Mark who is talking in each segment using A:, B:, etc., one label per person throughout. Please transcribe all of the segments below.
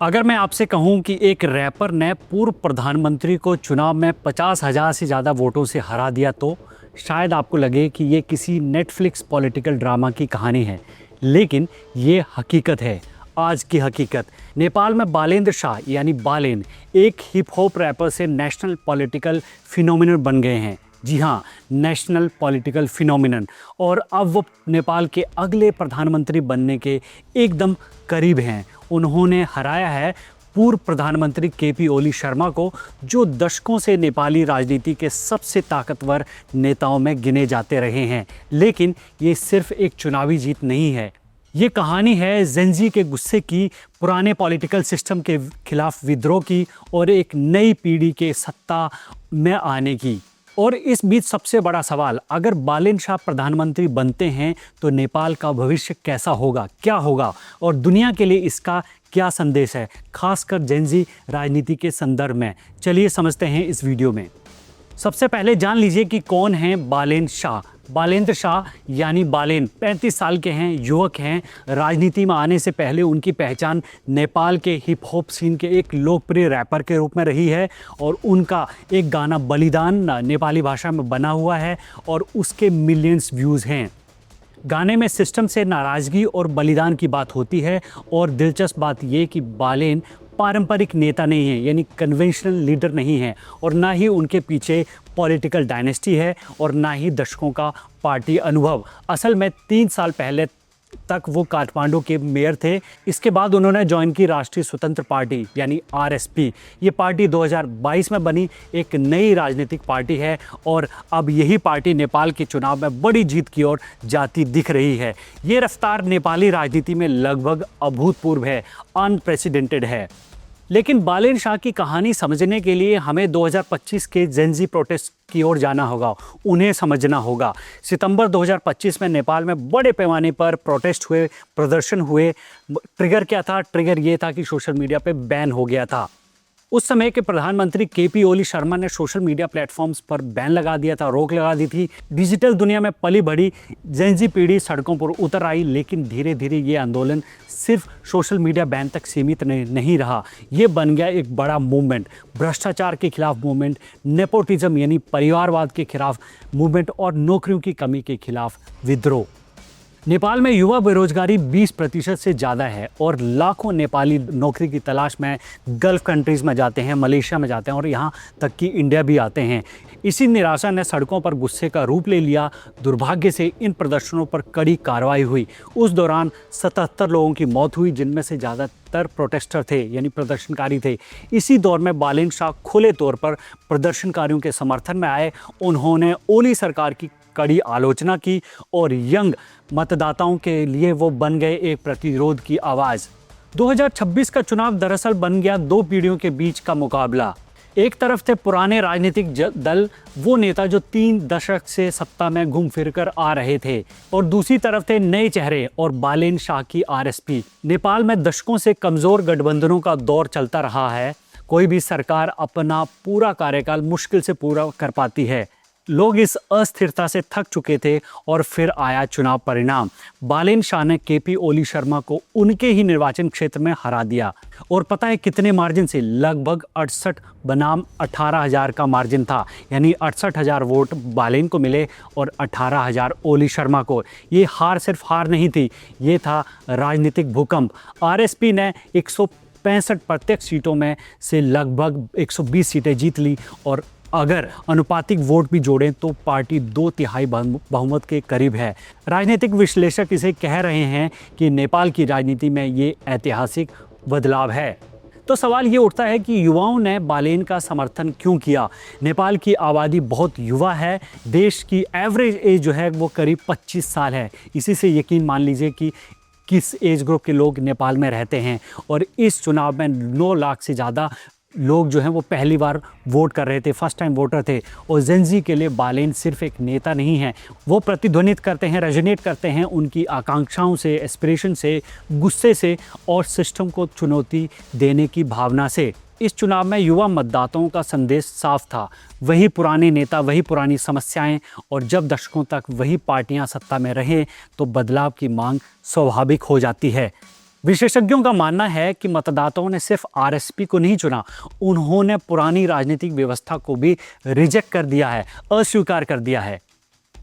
A: अगर मैं आपसे कहूं कि एक रैपर ने पूर्व प्रधानमंत्री को चुनाव में 50,000 से ज़्यादा वोटों से हरा दिया तो शायद आपको लगे कि ये किसी नेटफ्लिक्स पॉलिटिकल ड्रामा की कहानी है। लेकिन ये हकीकत है। आज की हकीकत नेपाल में बालेंद्र शाह यानी बालेन एक हिप हॉप रैपर से नेशनल पॉलिटिकल फिनोमिनन बन गए हैं। जी हाँ, नेशनल पॉलिटिकल फिनोमिनन। और अब वो नेपाल के अगले प्रधानमंत्री बनने के एकदम करीब हैं। उन्होंने हराया है पूर्व प्रधानमंत्री केपी ओली शर्मा को, जो दशकों से नेपाली राजनीति के सबसे ताकतवर नेताओं में गिने जाते रहे हैं। लेकिन ये सिर्फ एक चुनावी जीत नहीं है, ये कहानी है जेनजी के गुस्से की, पुराने पॉलिटिकल सिस्टम के खिलाफ विद्रोह की और एक नई पीढ़ी के सत्ता में आने की। और इस बीच सबसे बड़ा सवाल, अगर बालेन शाह प्रधानमंत्री बनते हैं तो नेपाल का भविष्य कैसा होगा, क्या होगा और दुनिया के लिए इसका क्या संदेश है, खासकर जेनजी राजनीति के संदर्भ में। चलिए समझते हैं इस वीडियो में। सबसे पहले जान लीजिए कि कौन है बालेन शाह। बालेंद्र शाह यानी बालेन 35 साल के हैं, युवक हैं। राजनीति में आने से पहले उनकी पहचान नेपाल के हिप हॉप सीन के एक लोकप्रिय रैपर के रूप में रही है और उनका एक गाना बलिदान नेपाली भाषा में बना हुआ है और उसके मिलियंस व्यूज़ हैं। गाने में सिस्टम से नाराज़गी और बलिदान की बात होती है और दिलचस्प बात ये कि बालेन पारंपरिक नेता नहीं है, यानी कन्वेंशनल लीडर नहीं है और ना ही उनके पीछे पॉलिटिकल डायनेस्टी है और ना ही दशकों का पार्टी अनुभव। असल में 3 साल पहले तक वो काठमांडू के मेयर थे। इसके बाद उन्होंने ज्वाइन की राष्ट्रीय स्वतंत्र पार्टी यानी आरएसपी। ये पार्टी 2022 में बनी एक नई राजनीतिक पार्टी है और अब यही पार्टी नेपाल के चुनाव में बड़ी जीत की ओर जाती दिख रही है। ये रफ्तार नेपाली राजनीति में लगभग अभूतपूर्व है, अनप्रेसिडेंटेड है। लेकिन बालेन शाह की कहानी समझने के लिए हमें 2025 के जेनजी प्रोटेस्ट की ओर जाना होगा, उन्हें समझना होगा। सितंबर 2025 में नेपाल में बड़े पैमाने पर प्रोटेस्ट हुए, प्रदर्शन हुए। ट्रिगर क्या था? ट्रिगर ये था कि सोशल मीडिया पे बैन हो गया था। उस समय के प्रधानमंत्री केपी ओली शर्मा ने सोशल मीडिया प्लेटफॉर्म्स पर बैन लगा दिया था, रोक लगा दी थी। डिजिटल दुनिया में पली बढ़ी जेनजी पीढ़ी सड़कों पर उतर आई, लेकिन धीरे धीरे ये आंदोलन सिर्फ सोशल मीडिया बैन तक सीमित नहीं रहा। ये बन गया एक बड़ा मूवमेंट, भ्रष्टाचार के खिलाफ मूवमेंट, नेपोटिज्म यानी परिवारवाद के खिलाफ मूवमेंट और नौकरियों की कमी के खिलाफ विद्रोह। नेपाल में युवा बेरोजगारी 20% से ज़्यादा है और लाखों नेपाली नौकरी की तलाश में गल्फ़ कंट्रीज़ में जाते हैं, मलेशिया में जाते हैं और यहाँ तक कि इंडिया भी आते हैं। इसी निराशा ने सड़कों पर गुस्से का रूप ले लिया। दुर्भाग्य से इन प्रदर्शनों पर कड़ी कार्रवाई हुई। उस दौरान 77 लोगों की मौत हुई, जिनमें से ज़्यादातर प्रोटेस्टर थे यानी प्रदर्शनकारी थे। इसी दौर में बालेन शाह खुले तौर पर प्रदर्शनकारियों के समर्थन में आए। उन्होंने ओली सरकार की कड़ी आलोचना की और यंग मतदाताओं के लिए वो बन गए एक प्रतिरोध की आवाज़। 2026 का चुनाव दरअसल बन गया 2 पीढ़ियों के बीच का मुकाबला। एक तरफ थे पुराने राजनीतिक दल, वो नेता जो 3 दशक से सत्ता में घूम फिर कर आ रहे थे, और दूसरी तरफ थे नए चेहरे और बालेन शाह की आरएसपी। नेपाल में दशकों से कमज़ोर गठबंधनों का दौर चलता रहा है। कोई भी सरकार अपना पूरा कार्यकाल मुश्किल से पूरा कर पाती है। लोग इस अस्थिरता से थक चुके थे और फिर आया चुनाव परिणाम। बालेन शाह ने केपी ओली शर्मा को उनके ही निर्वाचन क्षेत्र में हरा दिया और पता है कितने मार्जिन से? लगभग 68 बनाम 18,000 का मार्जिन था, यानी 68,000 वोट बालेन को मिले और 18,000 ओली शर्मा को। ये हार सिर्फ हार नहीं थी, ये था राजनीतिक भूकंप। आरएसपी ने 165 प्रत्यक्ष सीटों में से लगभग 120 सीटें जीत ली और अगर अनुपातिक वोट भी जोड़ें तो पार्टी 2/3 बहुमत के करीब है। राजनीतिक विश्लेषक इसे कह रहे हैं कि नेपाल की राजनीति में ये ऐतिहासिक बदलाव है। तो सवाल ये उठता है कि युवाओं ने बालेन का समर्थन क्यों किया? नेपाल की आबादी बहुत युवा है। देश की एवरेज एज जो है वो करीब 25 साल है। इसी से यकीन मान लीजिए कि किस एज ग्रुप के लोग नेपाल में रहते हैं। और इस चुनाव में 9 लाख से ज़्यादा लोग जो हैं वो पहली बार वोट कर रहे थे, फर्स्ट टाइम वोटर थे। और जेनजी के लिए बालेन सिर्फ एक नेता नहीं है, वो प्रतिध्वनित करते हैं, रेजोनेट करते हैं उनकी आकांक्षाओं से, एस्पिरेशन से, गुस्से से और सिस्टम को चुनौती देने की भावना से। इस चुनाव में युवा मतदाताओं का संदेश साफ था, वही पुराने नेता, वही पुरानी समस्याएं, और जब दशकों तक वही पार्टियां सत्ता में रहें तो बदलाव की मांग स्वाभाविक हो जाती है। विशेषज्ञों का मानना है कि मतदाताओं ने सिर्फ आरएसपी को नहीं चुना, उन्होंने पुरानी राजनीतिक व्यवस्था को भी रिजेक्ट कर दिया है, अस्वीकार कर दिया है।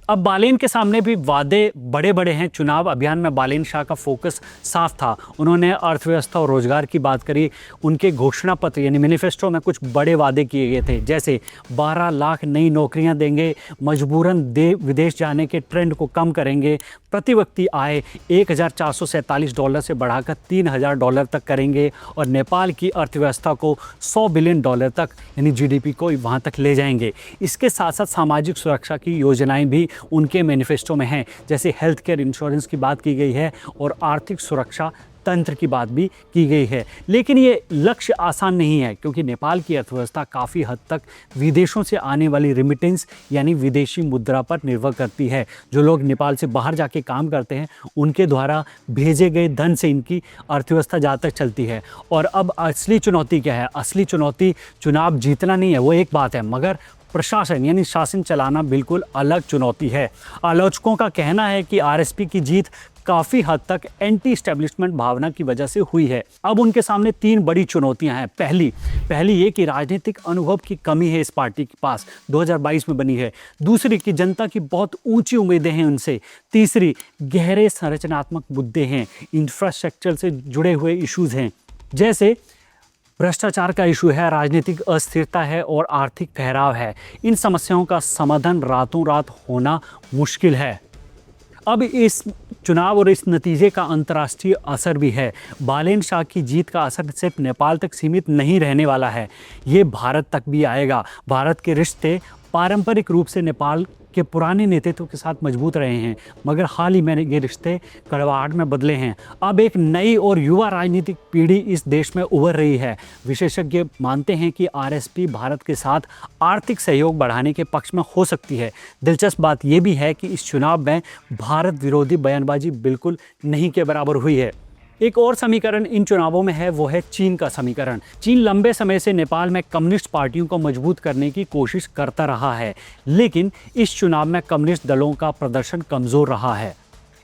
A: अब बालेन के सामने भी वादे बड़े बड़े हैं। चुनाव अभियान में बालेन शाह का फोकस साफ था। उन्होंने अर्थव्यवस्था और रोजगार की बात करी। उनके घोषणा पत्र यानी मैनिफेस्टो में कुछ बड़े वादे किए गए थे, जैसे 12 लाख नई नौकरियां देंगे, मजबूरन विदेश जाने के ट्रेंड को कम करेंगे, प्रति व्यक्ति आय $1,447 से बढ़ाकर $3,000 तक करेंगे और नेपाल की अर्थव्यवस्था को $100 बिलियन तक यानी जीडीपी को वहाँ तक ले जाएंगे। इसके साथ साथ सामाजिक सुरक्षा की योजनाएं भी उनके मैनिफेस्टो में हैं, जैसे हेल्थ केयर इंश्योरेंस की बात की गई है और आर्थिक सुरक्षा तंत्र की बात भी की गई है। लेकिन ये लक्ष्य आसान नहीं है, क्योंकि नेपाल की अर्थव्यवस्था काफ़ी हद तक विदेशों से आने वाली रिमिटेंस यानी विदेशी मुद्रा पर निर्भर करती है। जो लोग नेपाल से बाहर जाके काम करते हैं, उनके द्वारा भेजे गए धन से इनकी अर्थव्यवस्था ज़्यादातर चलती है। और अब असली चुनौती क्या है? असली चुनौती चुनाव जीतना नहीं है, वो एक बात है, मगर प्रशासन यानी शासन चलाना बिल्कुल अलग चुनौती है। आलोचकों का कहना है कि आरएसपी की जीत काफ़ी हद तक एंटी एस्टेब्लिशमेंट भावना की वजह से हुई है। अब उनके सामने 3 बड़ी चुनौतियां हैं। पहली ये कि राजनीतिक अनुभव की कमी है इस पार्टी के पास, 2022 में बनी है। दूसरी कि जनता की बहुत ऊंची उम्मीदें हैं उनसे। तीसरी, गहरे संरचनात्मक मुद्दे हैं, इंफ्रास्ट्रक्चर से जुड़े हुए इश्यूज़ हैं, जैसे भ्रष्टाचार का इशू है, राजनीतिक अस्थिरता है और आर्थिक ठहराव है। इन समस्याओं का समाधान रातों रात होना मुश्किल है। अब इस चुनाव और इस नतीजे का अंतर्राष्ट्रीय असर भी है। बालेन शाह की जीत का असर सिर्फ नेपाल तक सीमित नहीं रहने वाला है, ये भारत तक भी आएगा। भारत के रिश्ते पारंपरिक रूप से नेपाल के पुराने नेतृत्व के साथ मजबूत रहे हैं, मगर हाल ही में ये रिश्ते कड़वाहट में बदले हैं। अब एक नई और युवा राजनीतिक पीढ़ी इस देश में उभर रही है। विशेषज्ञ मानते हैं कि आरएसपी भारत के साथ आर्थिक सहयोग बढ़ाने के पक्ष में हो सकती है। दिलचस्प बात यह भी है कि इस चुनाव में भारत विरोधी बयानबाजी बिल्कुल नहीं के बराबर हुई है। एक और समीकरण इन चुनावों में है, वो है चीन का समीकरण। चीन लंबे समय से नेपाल में कम्युनिस्ट पार्टियों को मजबूत करने की कोशिश करता रहा है, लेकिन इस चुनाव में कम्युनिस्ट दलों का प्रदर्शन कमज़ोर रहा है।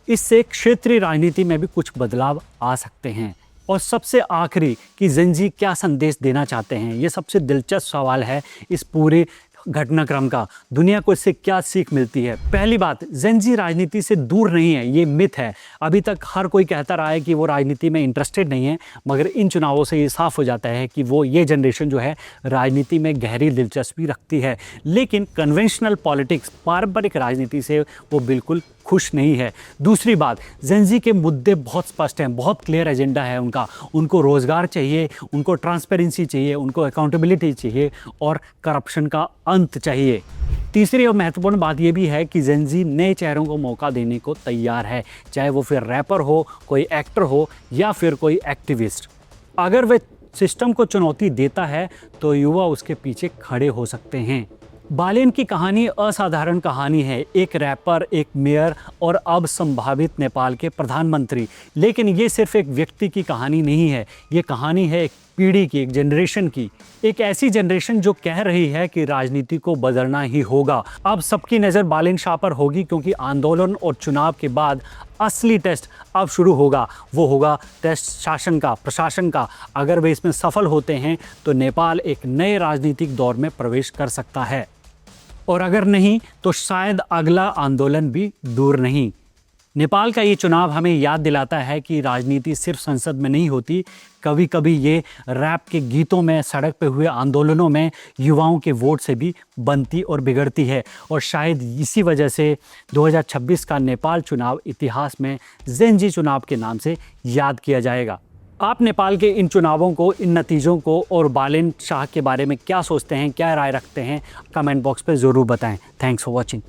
A: इससे क्षेत्रीय राजनीति में भी कुछ बदलाव आ सकते हैं। और सबसे आखिरी कि जेनजी क्या संदेश देना चाहते हैं, ये सबसे दिलचस्प सवाल है इस पूरे घटनाक्रम का। दुनिया को इससे क्या सीख मिलती है? पहली बात, जेनजी राजनीति से दूर नहीं है, ये मिथ है। अभी तक हर कोई कहता रहा है कि वो राजनीति में इंटरेस्टेड नहीं है, मगर इन चुनावों से ये साफ हो जाता है कि ये जनरेशन जो है राजनीति में गहरी दिलचस्पी रखती है। लेकिन कन्वेंशनल पॉलिटिक्स, पारंपरिक राजनीति से वो बिल्कुल खुश नहीं है। दूसरी बात, जेनजी के मुद्दे बहुत स्पष्ट हैं, बहुत क्लियर एजेंडा है उनका। उनको रोज़गार चाहिए, उनको ट्रांसपेरेंसी चाहिए, उनको अकाउंटेबिलिटी चाहिए और करप्शन का अंत चाहिए। तीसरी और महत्वपूर्ण बात यह भी है कि जेनजी नए चेहरों को मौका देने को तैयार है, चाहे वो फिर रैपर हो, कोई एक्टर हो या फिर कोई एक्टिविस्ट। अगर वे सिस्टम को चुनौती देता है तो युवा उसके पीछे खड़े हो सकते हैं। बालेन की कहानी असाधारण कहानी है, एक रैपर, एक मेयर और अब संभावित नेपाल के प्रधानमंत्री। लेकिन ये सिर्फ एक व्यक्ति की कहानी नहीं है, ये कहानी है एक पीढ़ी की, एक जनरेशन की। एक ऐसी जनरेशन जो कह रही है कि राजनीति को बदलना ही होगा। अब सबकी नज़र बालेन शाह पर होगी, क्योंकि आंदोलन और चुनाव के बाद असली टेस्ट अब शुरू होगा। वो होगा टेस्ट शासन का, प्रशासन का। अगर वे इसमें सफल होते हैं तो नेपाल एक नए राजनीतिक दौर में प्रवेश कर सकता है, और अगर नहीं तो शायद अगला आंदोलन भी दूर नहीं। नेपाल का ये चुनाव हमें याद दिलाता है कि राजनीति सिर्फ संसद में नहीं होती, कभी कभी ये रैप के गीतों में, सड़क पे हुए आंदोलनों में, युवाओं के वोट से भी बनती और बिगड़ती है। और शायद इसी वजह से 2026 का नेपाल चुनाव इतिहास में जेनजी चुनाव के नाम से याद किया जाएगा। आप नेपाल के इन चुनावों को, इन नतीजों को और बालेन शाह के बारे में क्या सोचते हैं, क्या राय रखते हैं, कमेंट बॉक्स पे ज़रूर बताएं। Thanks for watching.